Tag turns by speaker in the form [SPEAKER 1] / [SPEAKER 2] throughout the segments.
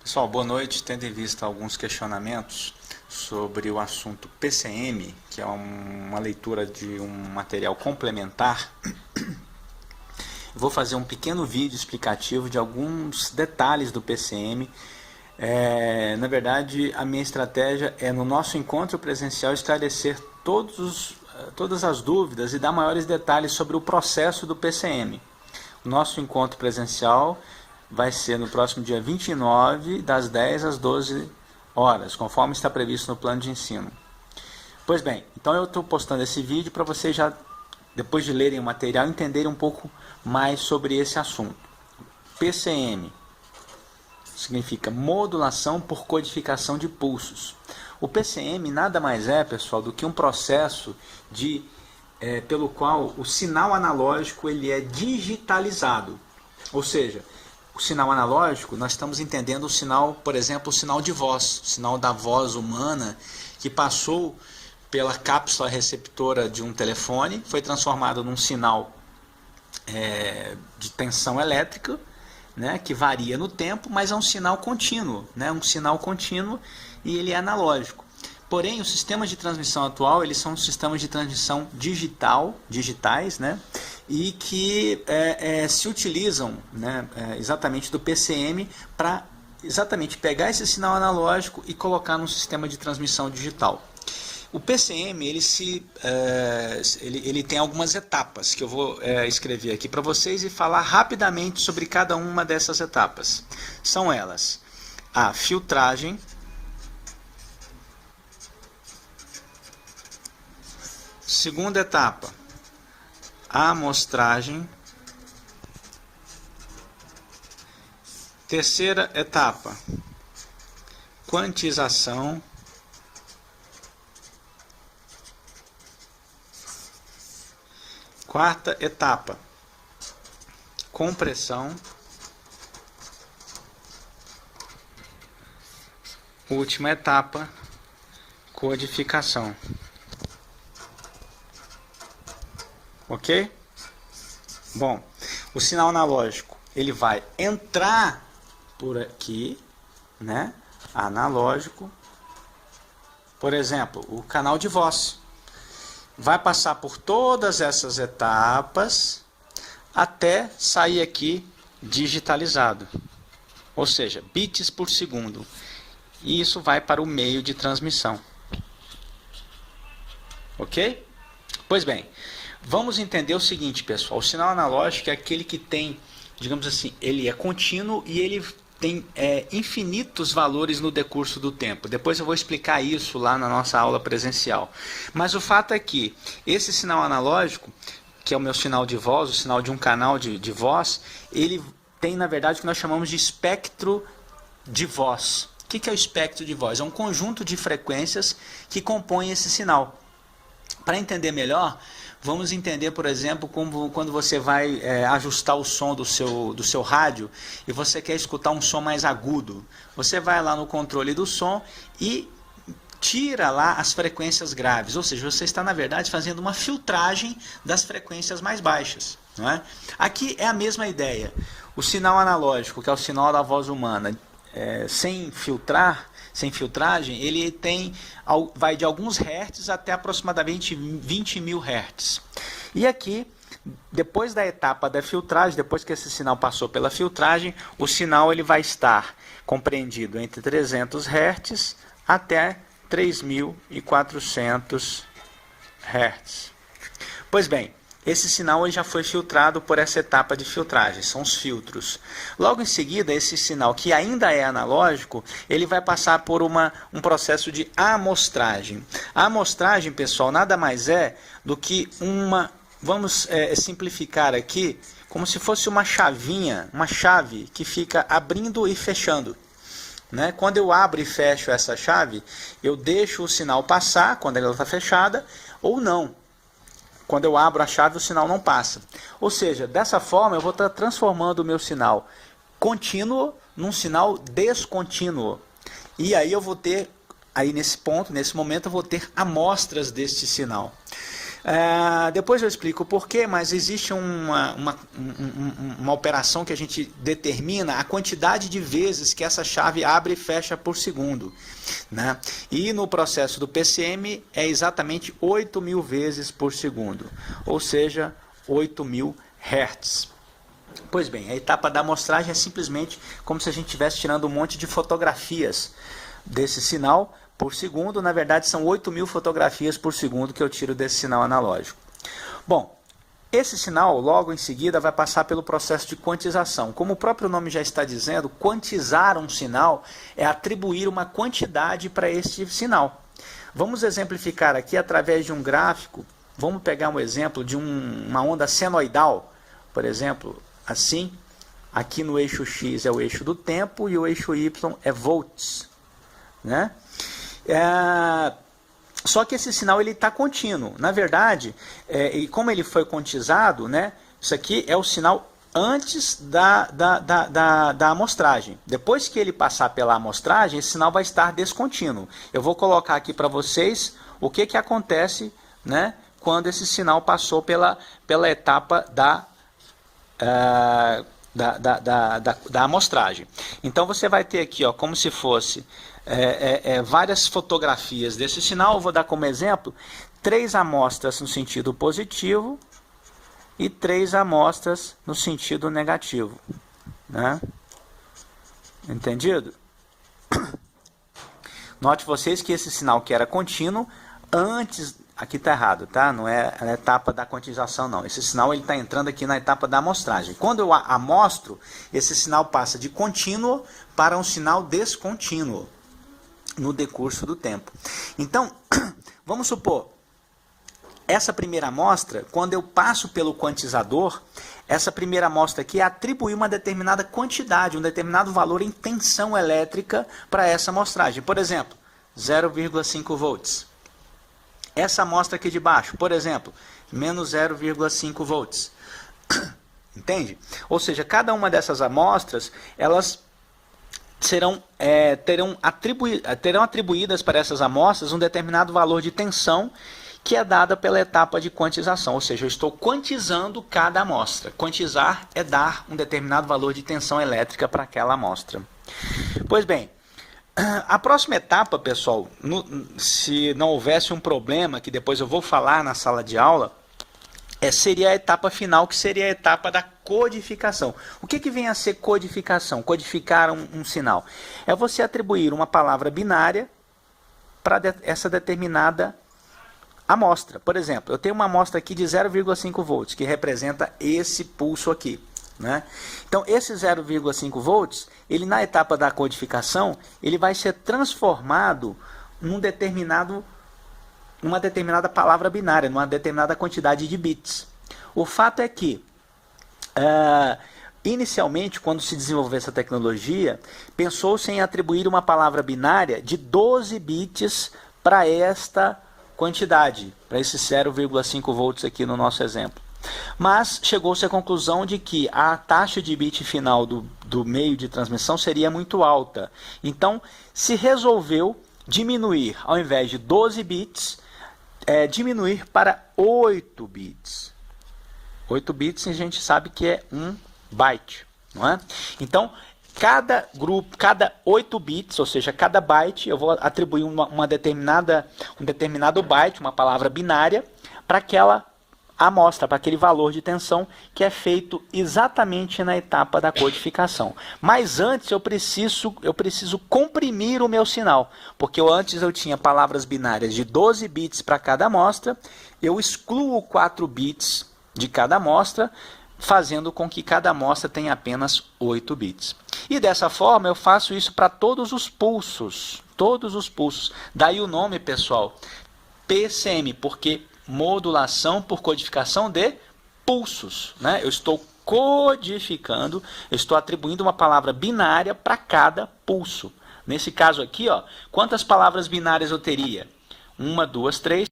[SPEAKER 1] Pessoal, boa noite. Tendo em vista alguns questionamentos sobre o assunto PCM, que é uma leitura de um material complementar, vou fazer um pequeno vídeo explicativo de alguns detalhes do PCM. Na verdade, a minha estratégia é, no nosso encontro presencial, esclarecer todas as dúvidas e dar maiores detalhes sobre o processo do PCM. O nosso encontro presencial vai ser no próximo dia 29, das 10 às 12 horas, conforme está previsto no plano de ensino. Pois bem, então eu estou postando esse vídeo para vocês já, depois de lerem o material, entenderem um pouco mais sobre esse assunto. PCM significa modulação por codificação de pulsos. O PCM nada mais é, pessoal, do que um processo pelo qual o sinal analógico ele é digitalizado. Ou seja, o sinal analógico, nós estamos entendendo o sinal, por exemplo, o sinal de voz, o sinal da voz humana, que passou pela cápsula receptora de um telefone, foi transformado num sinal de tensão elétrica, né, que varia no tempo, mas é um sinal contínuo, né, e ele é analógico. Porém, os sistemas de transmissão atual, eles são sistemas de transmissão digitais, né, e que se utilizam, né, exatamente do PCM para exatamente pegar esse sinal analógico e colocar num sistema de transmissão digital. O PCM ele tem algumas etapas que eu vou escrever aqui para vocês e falar rapidamente sobre cada uma dessas etapas. São elas: a filtragem, segunda etapa, a amostragem, terceira etapa, quantização, quarta etapa, compressão, última etapa, codificação. Ok? Bom, o sinal analógico ele vai entrar por aqui, né? Analógico. Por exemplo, o canal de voz vai passar por todas essas etapas até sair aqui digitalizado, ou seja, bits por segundo. E isso vai para o meio de transmissão. Ok? Pois bem, vamos entender o seguinte, pessoal. O sinal analógico é aquele que tem, digamos assim, ele é contínuo e ele tem infinitos valores no decurso do tempo. Depois eu vou explicar isso lá na nossa aula presencial. Mas o fato é que esse sinal analógico, que é o meu sinal de voz, o sinal de um canal de voz, ele tem, na verdade, o que nós chamamos de espectro de voz. O que é o espectro de voz? É um conjunto de frequências que compõem esse sinal. Para entender melhor, vamos entender, por exemplo, como quando você vai ajustar o som do seu rádio e você quer escutar um som mais agudo. Você vai lá no controle do som e tira lá as frequências graves. Ou seja, você está, na verdade, fazendo uma filtragem das frequências mais baixas. Não é? Aqui é a mesma ideia. O sinal analógico, que é o sinal da voz humana, sem filtragem, ele vai de alguns hertz até aproximadamente 20 mil hertz. E aqui, depois da etapa da filtragem, depois que esse sinal passou pela filtragem, o sinal ele vai estar compreendido entre 300 hertz até 3.400 hertz. Pois bem, esse sinal já foi filtrado por essa etapa de filtragem, são os filtros. Logo em seguida, esse sinal, que ainda é analógico, ele vai passar por um processo de amostragem. A amostragem, pessoal, nada mais é do que vamos simplificar aqui, como se fosse uma chavinha, uma chave que fica abrindo e fechando. Né? Quando eu abro e fecho essa chave, eu deixo o sinal passar quando ela está fechada, ou não. Quando eu abro a chave, o sinal não passa. Ou seja, dessa forma eu vou estar transformando o meu sinal contínuo num sinal descontínuo. E aí eu vou ter, nesse momento, eu vou ter amostras deste sinal. Depois eu explico o porquê, mas existe uma operação que a gente determina a quantidade de vezes que essa chave abre e fecha por segundo, né? E no processo do PCM é exatamente 8.000 vezes por segundo, ou seja, 8.000 Hz. Pois bem, a etapa da amostragem é simplesmente como se a gente estivesse tirando um monte de fotografias desse sinal por segundo. Na verdade, são 8.000 fotografias por segundo que eu tiro desse sinal analógico. Bom, esse sinal, logo em seguida, vai passar pelo processo de quantização. Como o próprio nome já está dizendo, quantizar um sinal é atribuir uma quantidade para este sinal. Vamos exemplificar aqui através de um gráfico. Vamos pegar um exemplo de uma onda senoidal, por exemplo, assim. Aqui no eixo X é o eixo do tempo e o eixo Y é volts, né? Só que esse sinal ele está contínuo. Na verdade, e como ele foi quantizado, né, isso aqui é o sinal antes da amostragem. Depois que ele passar pela amostragem, esse sinal vai estar descontínuo. Eu vou colocar aqui para vocês o que acontece, né, quando esse sinal passou pela etapa da amostragem. Então você vai ter aqui, ó, como se fosse várias fotografias desse sinal. Eu vou dar como exemplo 3 amostras no sentido positivo e 3 amostras no sentido negativo, né? Entendido? Note vocês que esse sinal que era contínuo antes, aqui está errado, tá? Não é a etapa da quantização, não. Esse sinal ele está entrando aqui na etapa da amostragem. Quando eu amostro, esse sinal passa de contínuo para um sinal descontínuo no decurso do tempo. Então, vamos supor, essa primeira amostra, quando eu passo pelo quantizador, essa primeira amostra aqui atribui uma determinada quantidade, um determinado valor em tensão elétrica para essa amostragem. Por exemplo, 0,5 volts. Essa amostra aqui de baixo, por exemplo, menos 0,5 volts. Entende? Ou seja, cada uma dessas amostras, elas terão atribuídas para essas amostras um determinado valor de tensão que é dada pela etapa de quantização. Ou seja, eu estou quantizando cada amostra. Quantizar é dar um determinado valor de tensão elétrica para aquela amostra. Pois bem, a próxima etapa, pessoal, se não houvesse um problema, que depois eu vou falar na sala de aula, seria a etapa final, que seria a etapa da codificação. O que vem a ser codificação? Codificar um sinal. É você atribuir uma palavra binária para essa determinada amostra. Por exemplo, eu tenho uma amostra aqui de 0,5 volts, que representa esse pulso aqui, né? Então, esse 0,5 volts, ele na etapa da codificação, ele vai ser transformado numa determinada palavra binária, numa determinada quantidade de bits. O fato é que, inicialmente, quando se desenvolveu essa tecnologia, pensou-se em atribuir uma palavra binária de 12 bits para esta quantidade, para esse 0,5 volts aqui no nosso exemplo. Mas chegou-se à conclusão de que a taxa de bit final do meio de transmissão seria muito alta. Então, se resolveu diminuir, ao invés de 12 bits, diminuir para 8 bits. 8 bits a gente sabe que é 1 byte, não é? Então, cada 8 bits, ou seja, cada byte, eu vou atribuir um determinado byte, uma palavra binária, para aquela amostra, para aquele valor de tensão que é feito exatamente na etapa da codificação. Mas antes eu preciso comprimir o meu sinal, porque antes eu tinha palavras binárias de 12 bits para cada amostra, eu excluo 4 bits de cada amostra, fazendo com que cada amostra tenha apenas 8 bits. E dessa forma eu faço isso para todos os pulsos. Daí o nome, pessoal, PCM, porque modulação por codificação de pulsos, né? Eu estou codificando, eu estou atribuindo uma palavra binária para cada pulso. Nesse caso aqui, ó, quantas palavras binárias eu teria? 1, 2, 3.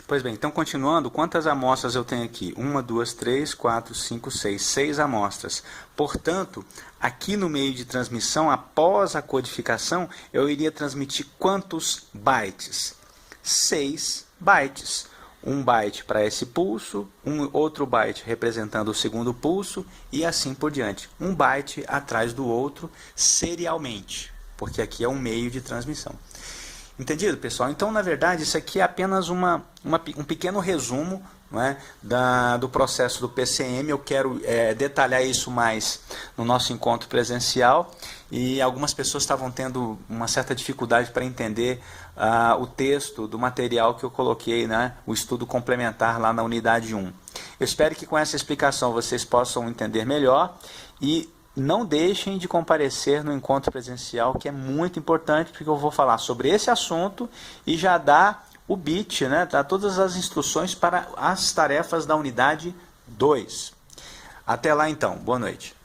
[SPEAKER 1] Pois bem, então continuando, quantas amostras eu tenho aqui? 1, 2, 3, 4, 5, 6. 6 amostras. Portanto, aqui no meio de transmissão, após a codificação, eu iria transmitir quantos bytes? 6 bytes. um byte para esse pulso, outro byte representando o segundo pulso e assim por diante. Um byte atrás do outro serialmente, porque aqui é um meio de transmissão. Entendido, pessoal? Então, na verdade, isso aqui é apenas um pequeno resumo, não é, do processo do PCM. Eu quero detalhar isso mais no nosso encontro presencial e algumas pessoas estavam tendo uma certa dificuldade para entender o texto do material que eu coloquei, né, o estudo complementar lá na unidade 1. Eu espero que com essa explicação vocês possam entender melhor e não deixem de comparecer no encontro presencial, que é muito importante, porque eu vou falar sobre esse assunto e já dar o bit, né, dar todas as instruções para as tarefas da unidade 2. Até lá então, boa noite.